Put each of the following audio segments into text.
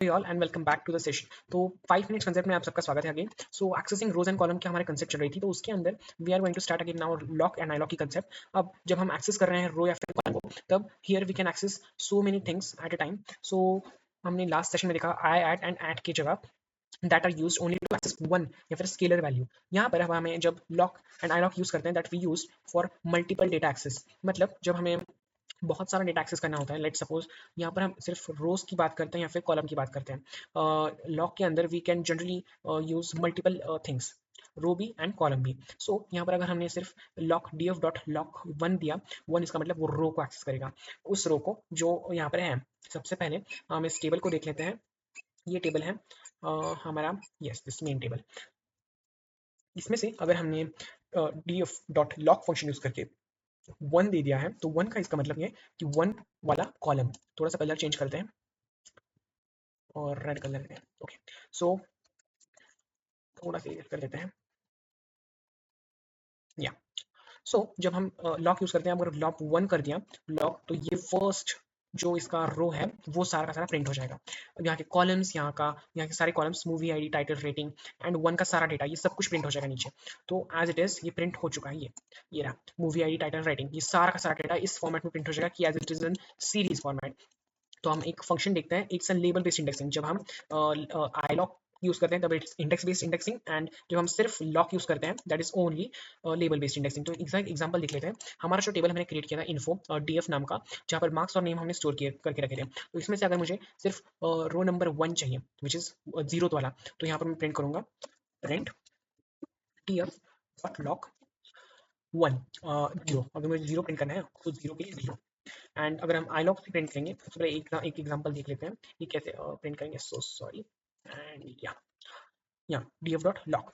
All and welcome back to the session. तो 5 minutes concept में आप सबका स्वागत है again. So accessing rows and column की हमारे कंसेप्ट चल रही थी, तो उसके अंदर we are going to start again now lock and unlock की कंसेप्ट। अब जब हम एक्सेस कर रहे हैं रो या फिर कॉलम को, तब here we can access so many things at a time. So हमने लास्ट सेशन में देखा आई एट एंड एट की जगह that are used only to access one या फिर स्केलर वैल्यू। यहाँ पर अब हमें जब लॉक एंड अनलॉक यूज करते हैं that we use for multiple data access. मतलब जब हमें बहुत सारा डेटा एक्सेस करना होता है, लेट सपोज यहाँ पर हम सिर्फ रोज की बात करते हैं या फिर कॉलम की बात करते हैं। लॉक के अंदर we can generally use multiple things, row भी एंड कॉलम भी। सो यहाँ पर अगर हमने सिर्फ lock D F dot lock one दिया, वन इसका मतलब वो रो को एक्सेस करेगा, उस रो को जो यहाँ पर है। सबसे पहले हम इस टेबल को देख लेते हैं। ये टेबल है हमारा, यस दिस मेन टेबल। इसमें से अगर हमने D F dot lock function use करके वन दे दिया है, तो वन का इसका मतलब ये कि वन वाला कॉलम। थोड़ा सा कलर चेंज करते हैं और रेड कलर में, ओके। सो थोड़ा सा कर देते हैं या जब हम लॉक यूज करते हैं, अगर लॉक वन कर दिया लॉक, तो ये फर्स्ट जो इसका रो है वो सारा का सारा प्रिंट हो जाएगा। यहाँ के कॉलम्स, यहाँ के सारे columns, movie ID, title, rating and one का सारा डेटा, ये सब कुछ प्रिंट हो जाएगा नीचे। तो एज इट इज ये प्रिंट हो चुका है। ये रहा मूवी आईडी, टाइटल, रेटिंग, ये सारा का सारा डेटा इस फॉर्मेट में प्रिंट हो जाएगा कि as it is in series format. तो हम एक फंक्शन देखते हैं, इट्स लेबल बेस्ड इंडेक्सिंग। जब हम आई लॉक यूज करते हैं तब it's index based indexing, and जब हम सिर्फ लॉक यूज करते हैं that is only label based indexing. तो एग्जांपल देख लेते हैं। हमारा जो टेबल हमने क्रिएट किया था इन्फो डीएफ नाम का, जहाँ पर मार्क्स और नेम हमने स्टोर किए करके रखे थे, तो इसमें से अगर मुझे सिर्फ रो नंबर वन चाहिए विच इज जीरो वाला, तो यहाँ पर मैं प्रिंट करूंगा print DF dot lock one zero. अगर मुझे जीरो प्रिंट करना है तो जीरो के लिए जीरो। एंड अगर हम आई लॉक से प्रिंट करेंगे, सबसे पहले एक एग्जांपल देख लेते हैं ये कैसे प्रिंट करेंगे। सो सॉरी, एंड या डी एफ डॉट लॉक,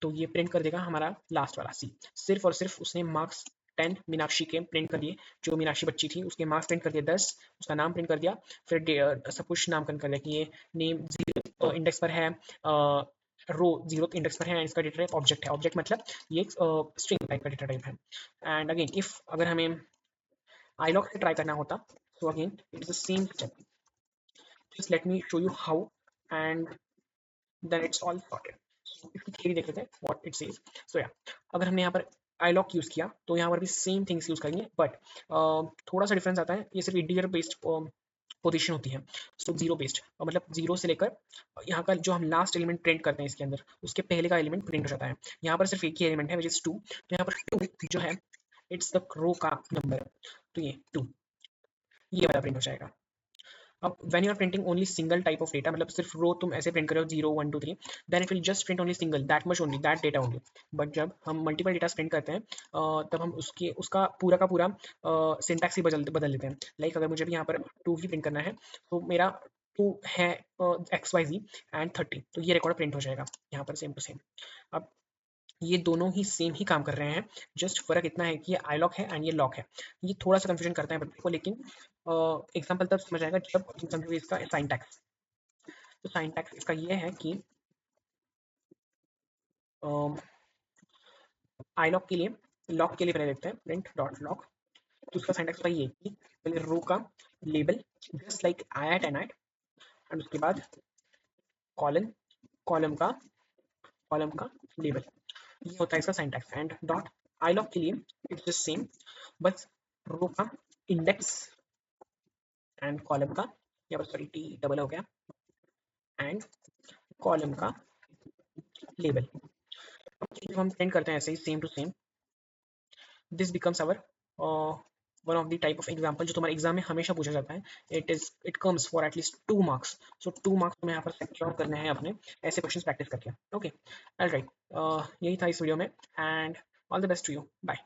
तो ये प्रिंट कर देगा हमारा लास्ट वाला सी। सिर्फ और सिर्फ उसने मार्क्स 10 मीनाक्षी के प्रिंट कर दिए, जो मीनाक्षी बच्ची थी उसके मार्क्स प्रिंट कर दिए 10, उसका नाम प्रिंट कर दिया, फिर सब कुछ नामकरण कर दिया कि ये नेम जीरो इंडेक्स पर है, रो जीरो इंडेक्स पर है, एंड इसका डेटा टाइप ऑब्जेक्ट है। ऑब्जेक्ट मतलब ये एक स्ट्रिंग टाइप का डेटा टाइप है। एंड अगेन इफ अगर हमें iLog से ट्राई करना होता, so again it is the same step. Just let me show you how, and then it's all sorted. So इसकी theory देख लेते हैं what it says. So yeah, अगर हमने यहाँ पर iLog यूज किया तो यहाँ पर भी सेम थिंग्स यूज करेंगे, बट थोड़ा सा डिफरेंस आता है। ये सिर्फ इंटीजर बेस्ड पोजीशन होती है। सो जीरो बेस्ड मतलब जीरो से लेकर यहाँ का जो हम लास्ट एलिमेंट प्रिंट करते हैं इसके अंदर, उसके पहले का एलिमेंट प्रिंट हो जाता है। यहाँ पर सिर्फ एक ही एलिमेंट है विच इज टू, तो यहाँ पर टू जो है इट्स द रो का नंबर, तो ये टू, ये वाला प्रिंट हो जाएगा। अब when you are printing only single type of data, मतलब सिर्फ रो तुम ऐसे प्रिंट करो 0 1 2 3, then it will just print only single that much only that data only. But जब हम मल्टीपल डेटा प्रिंट करते हैं तब हम उसका पूरा का पूरा सिंटैक्स ही बदल लेते हैं। लाइक अगर मुझे भी यहाँ पर 2 ही प्रिंट करना है, तो मेरा 2 है XYZ एंड 30, तो ये रिकॉर्ड प्रिंट हो जाएगा यहाँ पर सेम टू सेम। अब ये दोनों ही सेम ही काम कर रहे हैं, जस्ट फर्क इतना है कि ये आई लॉक है एंड ये लॉक है। ये थोड़ा सा कंफ्यूजन करता है बच्चे को, लेकिन एग्जांपल तब समझ आएगा जब तुम समझोगे इसका साइंटैक्स। तो साइंटैक्स इसका ये है कि आई लॉक के लिए, लॉक के लिए पहले देखते हैं प्रिंट डॉट लॉक। तो उसका साइंटैक्स का ये कि पहले रो का label just like I at N at, and उसके बाद कॉलन, कॉलम का लेबल, ये होता है इसका साइंटैक्स। एंड डॉट आई लॉक के लिए इट्स जस्ट सेम, बस रो का इंडेक्स एंड कॉलम का, या बस सॉरी टी डबल हो गया, एंड कॉलम का लेबल। जब हम प्रिंट करते हैं ऐसे ही same to same, this becomes our one of the type of example जो तुम्हारे एग्जाम में हमेशा पूछा जाता है। It comes for at least 2 marks. So 2 marks तुम्हें यहाँ पर सिक्योर करने हैं अपने ऐसे क्वेश्चन प्रैक्टिस करके। ओके, ऑलराइट, यही था इस वीडियो में, and all the best to you, bye.